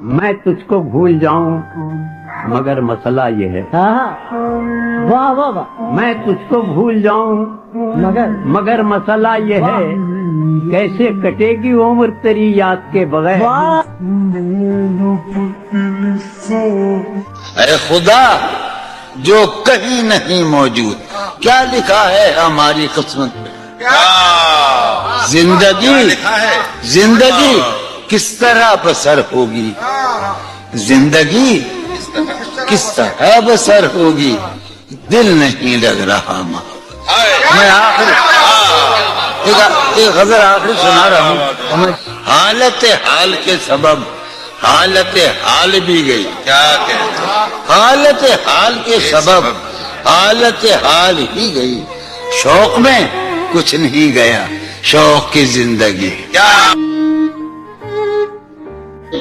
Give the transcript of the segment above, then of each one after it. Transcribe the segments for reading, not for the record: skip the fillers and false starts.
मैं तुझको भूल जाऊं मगर मसला ये है। हाँ, वाह वाह वाह। मैं तुझको भूल जाऊं मगर मसला ये है, कैसे कटेगी उम्र तेरी याद के बगैर। वाह। अरे खुदा जो कहीं नहीं मौजूद, क्या लिखा है हमारी किस्मत में? जिंदगी किस तरह बसर होगी, जिंदगी किस तरह बसर होगी, दिल नहीं लग रहा माँ। मैं आखिर एक गजल आखिर सुना रहा हूँ। हालत हाल के सबब हालत हाल भी गई। क्या कहते? हालत हाल के सबब हालत हाल ही गई, शौक में कुछ नहीं गया, शौक की जिंदगी। क्या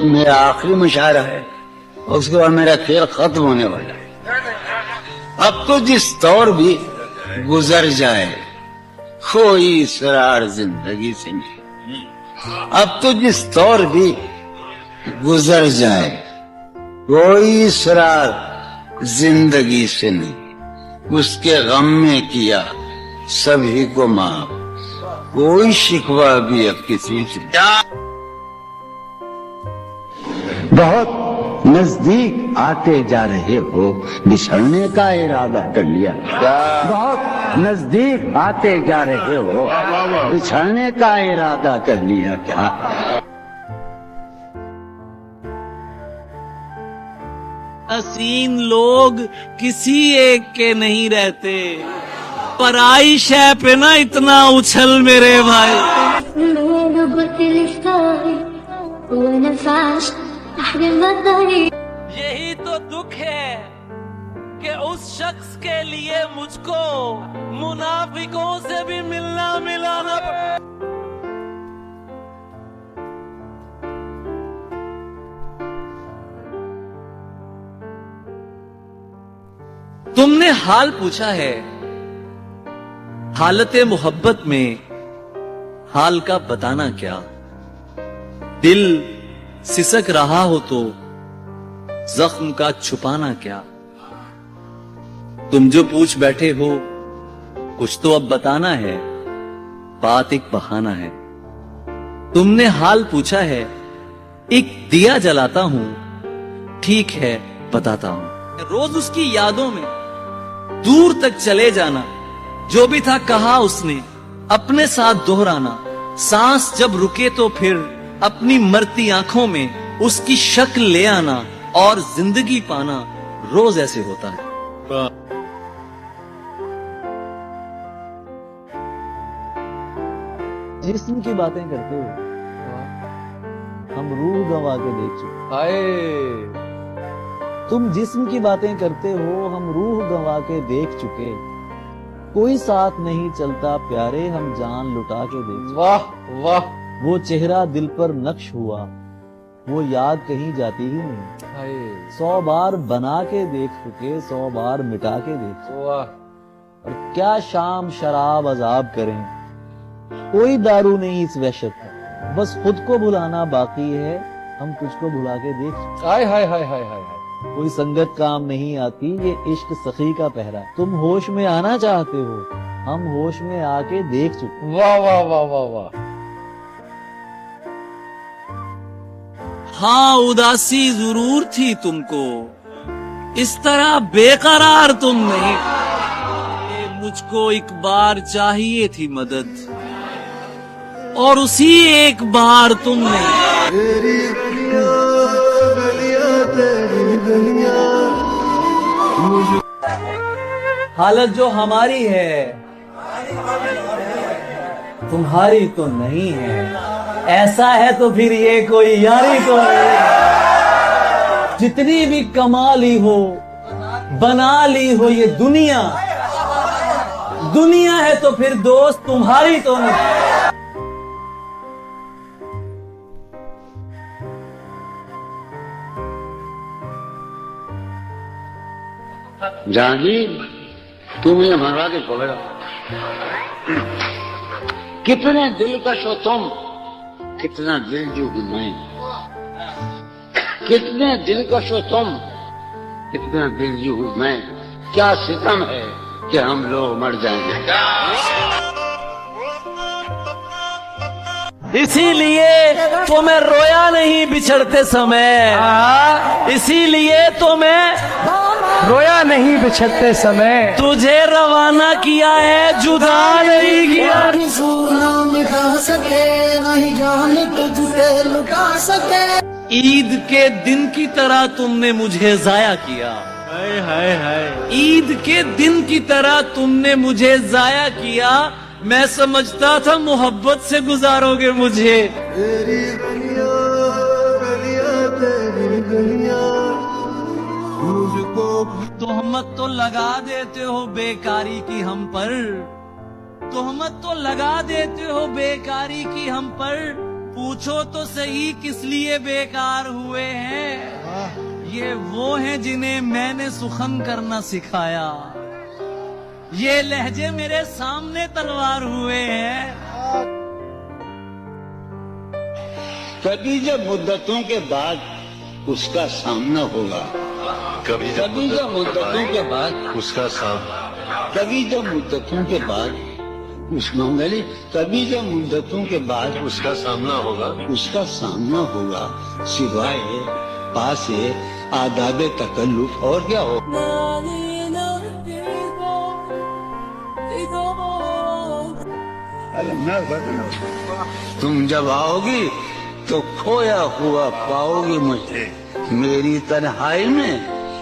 मेरा आखिरी मुशायरा है, उसके बाद मेरा खेल खत्म होने वाला है। अब तो जिस दौर भी गुजर जाए कोई इसरार जिंदगी से नहीं, अब तो जिस दौर भी गुजर जाए कोई इसरार जिंदगी से नहीं, उसके गम में किया सभी को माफ, कोई शिकवा भी अब किसी से। बहुत नजदीक आते जा रहे हो, बिछड़ने का इरादा कर लिया। बहुत नजदीक आते जा रहे हो, बिछड़ने का इरादा कर लिया क्या? हसीन लोग किसी एक के नहीं रहते, पराई शय पे ना इतना उछल मेरे भाई। यही तो दुख है कि उस शख्स के लिए मुझको मुनाफिकों से भी मिलना मिलाना। तुमने हाल पूछा है, हालत मोहब्बत में हाल का बताना क्या। दिल सिसक रहा हो तो जख्म का छुपाना क्या। तुम जो पूछ बैठे हो कुछ तो अब बताना है, बात एक बहाना है। तुमने हाल पूछा है, एक दिया जलाता हूं, ठीक है बताता हूं। रोज उसकी यादों में दूर तक चले जाना, जो भी था कहा उसने अपने साथ दोहराना। सांस जब रुके तो फिर अपनी मरती आंखों में उसकी शक्ल ले आना, और जिंदगी पाना रोज ऐसे होता है। जिस्म की बातें करते हो हम रूह गंवा के देख चुके। तुम जिस्म की बातें करते हो, हम रूह गंवा के देख चुके। कोई साथ नहीं चलता प्यारे, हम जान लुटा के देख चुके। वाह वाह। वो चेहरा दिल पर नक्श हुआ, वो याद कहीं जाती ही नहीं। 100 बार बना के देख चुके, 100 बार मिटा के देख चुके। और क्या शाम शराब अजाब करें, कोई दारू नहीं इस वहशत में, बस खुद को भुलाना बाकी है, हम तुझको भुला के देख चुके। हाय हाय हाय हाय हाय। कोई संगत काम नहीं आती, ये इश्क सखी का पहरा। तुम होश में आना चाहते हो, हम होश में आके देख चुके। वाह वाह वाह वाह वाह। हाँ उदासी जरूर थी तुमको, इस तरह बेकरार तुम नहीं। मुझको एक बार चाहिए थी मदद, और उसी एक बार तुम नहीं। हालत जो हमारी है तुम्हारी तो नहीं है, ऐसा है तो फिर ये कोई यारी तो नहीं। जितनी भी कमा ली हो बना ली हो ये दुनिया, दुनिया है तो फिर दोस्त तुम्हारी तो नहीं। जहांगीर तू मुझे मरवा के छोड़ेगा। कितने दिलकश हो तुम, कितना दिल जो मैं। कितने दिलकश हो तुम, कितना दिलजू हूं मैं, क्या सितम है कि हम लोग मर जाएंगे। इसीलिए तो मैं रोया नहीं बिछड़ते समय, इसीलिए तो मैं रोया नहीं बिछड़ते समय, तुझे रवाना किया है, जुदा नहीं किया। ईद के दिन की तरह तुमने मुझे जाया किया, हाय हाय हाय। ईद के दिन की तरह तुमने मुझे जाया किया, मैं समझता था मोहब्बत से गुजारोगे मुझे। तोहमत तो लगा देते हो बेकारी की हम पर, तोहमत तो लगा देते हो बेकारी की हम पर, पूछो तो सही किस लिए बेकार हुए हैं। ये वो हैं जिन्हें मैंने सुखन करना सिखाया, ये लहजे मेरे सामने तलवार हुए हैं। कभी जब मुद्दतों के बाद उसका सामना होगा, कभी जब मुद्दतों के बाद उसका सामना, कभी जब मुद्दतों के बाद कभी जब मुद्दतों के बाद उसका सामना होगा, सिवाय पास आदाबे तकल्लुफ और क्या हो। तुम जब आओगी तो खोया हुआ पाओगी मुझे, मेरी तन्हाई में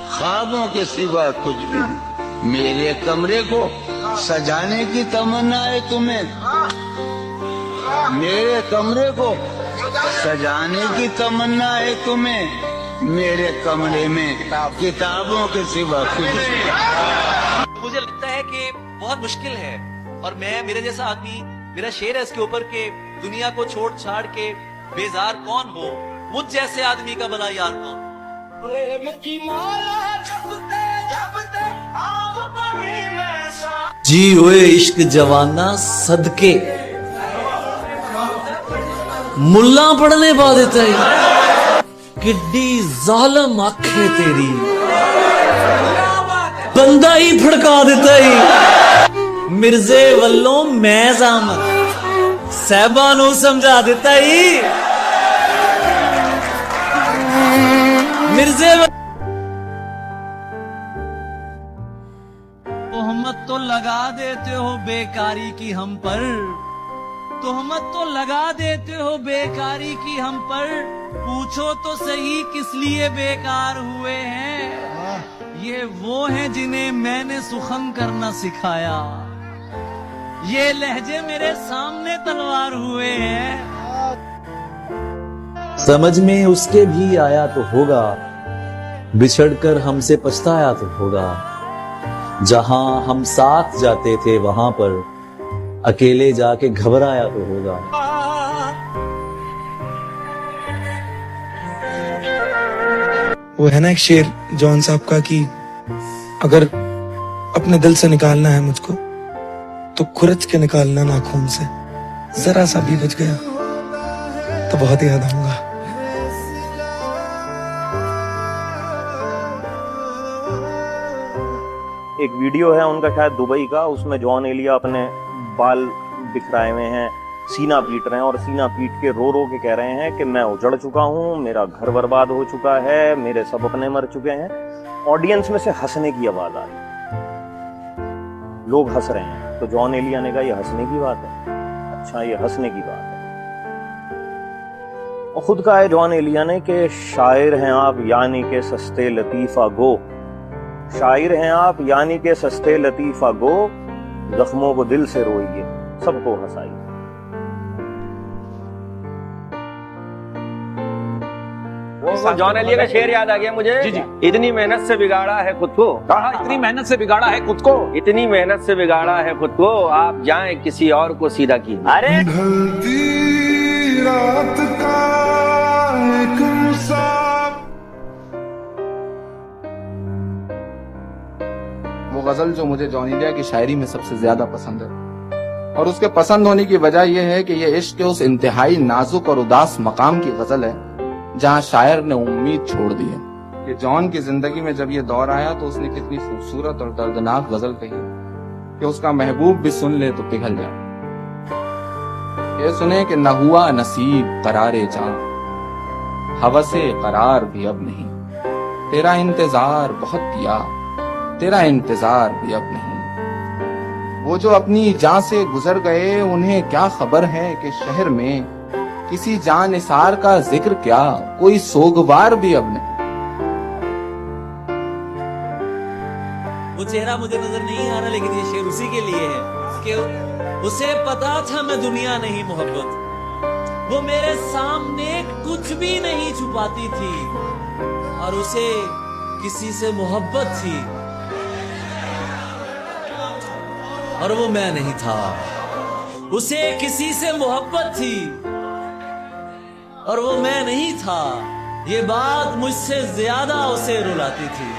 ख्वाबों के सिवा कुछ भी नहीं। मेरे कमरे को सजाने की तमन्ना है तुम्हें, मेरे कमरे को सजाने की तमन्ना है तुम्हें, मेरे कमरे में किताबों के सिवा कुछ नहीं। मुझे लगता है कि बहुत मुश्किल है, और मेरे जैसा आदमी, मेरा शेर है इसके ऊपर के दुनिया को छोड़ छाड़ के बेजार कौन हो, मुझ जैसे आदमी का भला यार कौन। जी हुए इश्क जवाना सदके, मुल्ला पढ़ने पा देता है, किड्डी जालम आंखें तेरी, बंदा ही फड़का देता है। मिर्जे वल्लों मैं जामत साहबा नू समझा देता ही, मिर्जे तोहमत तो लगा देते हो बेकारी की हम पर, तोहमत तो लगा देते हो बेकारी की हम पर, पूछो तो सही किस लिए बेकार हुए हैं। ये वो हैं जिन्हें मैंने सुखन करना सिखाया, ये लहजे मेरे सामने तलवार हुए हैं। समझ में उसके भी आया तो होगा, बिछड़कर हमसे पछताया तो होगा, जहां हम साथ जाते थे वहां पर अकेले जाके घबराया तो होगा। वो है ना एक शेर जॉन साहब का कि अगर अपने दिल से निकालना है मुझको तो खुरच के निकालना नाखून से, जरा सा भी बच गया तो बहुत याद आऊंगा। एक वीडियो है उनका शायद दुबई का, उसमें जॉन एलिया अपने बाल बिखराए हुए हैं, सीना पीट रहे हैं और सीना पीट के रो के कह रहे हैं कि मैं उजड़ चुका हूं, मेरा घर बर्बाद हो चुका है, मेरे सब अपने मर चुके हैं। ऑडियंस में से हंसने की आवाज आ रही है, लोग हंस रहे हैं, तो जॉन एलिया ने कहा ये हंसने की बात है, अच्छा ये हंसने की बात है। और खुद कहा है जॉन एलिया ने कि शायर हैं आप यानी के सस्ते लतीफा गो, शायर हैं आप यानी के सस्ते लतीफा गो, जख्मों को दिल से रोइए, सबको हंसाइए। वो जॉन एलिया का शेर याद आ गया मुझे। जी जी। इतनी मेहनत से बिगाड़ा है खुद को, इतनी मेहनत से बिगाड़ा है खुद को, इतनी मेहनत से बिगाड़ा है खुद को, आप जाएं किसी और को सीधा कीजिए। अरे रात का एक वो गजल जो मुझे जॉन एलिया की शायरी में सबसे ज्यादा पसंद है, और उसके पसंद होने की वजह यह है कि यह इश्क के उस इंतहाई नाजुक और उदास मकाम की गजल है जहां शायर ने उम्मीद छोड़ दी है। कि जॉन की जिंदगी में जब ये दौर आया तो उसने कितनी खूबसूरत और दर्दनाक गजल कही कि उसका महबूब भी सुन ले तो पिघल जाए। ये सुने कि न हुआ नसीब करारे जान, हवसे करार भी अब नहीं, तेरा इंतजार बहुत किया, तेरा इंतजार भी अब नहीं। वो जो अपनी जान से गुजर गए उन्हें क्या खबर है कि शहर में किसी जान निसार का जिक्र क्या, कोई सोगवार भी अब नहीं। वो चेहरा मुझे नजर नहीं आ रहा, लेकिन ये शेर उसी के लिए है कि उसे पता था मैं दुनिया नहीं मोहब्बत, वो मेरे सामने कुछ भी नहीं छुपाती थी और उसे किसी से मोहब्बत थी और वो मैं नहीं था। उसे किसी से मोहब्बत थी और वो मैं नहीं था। ये बात मुझसे ज्यादा उसे रुलाती थी।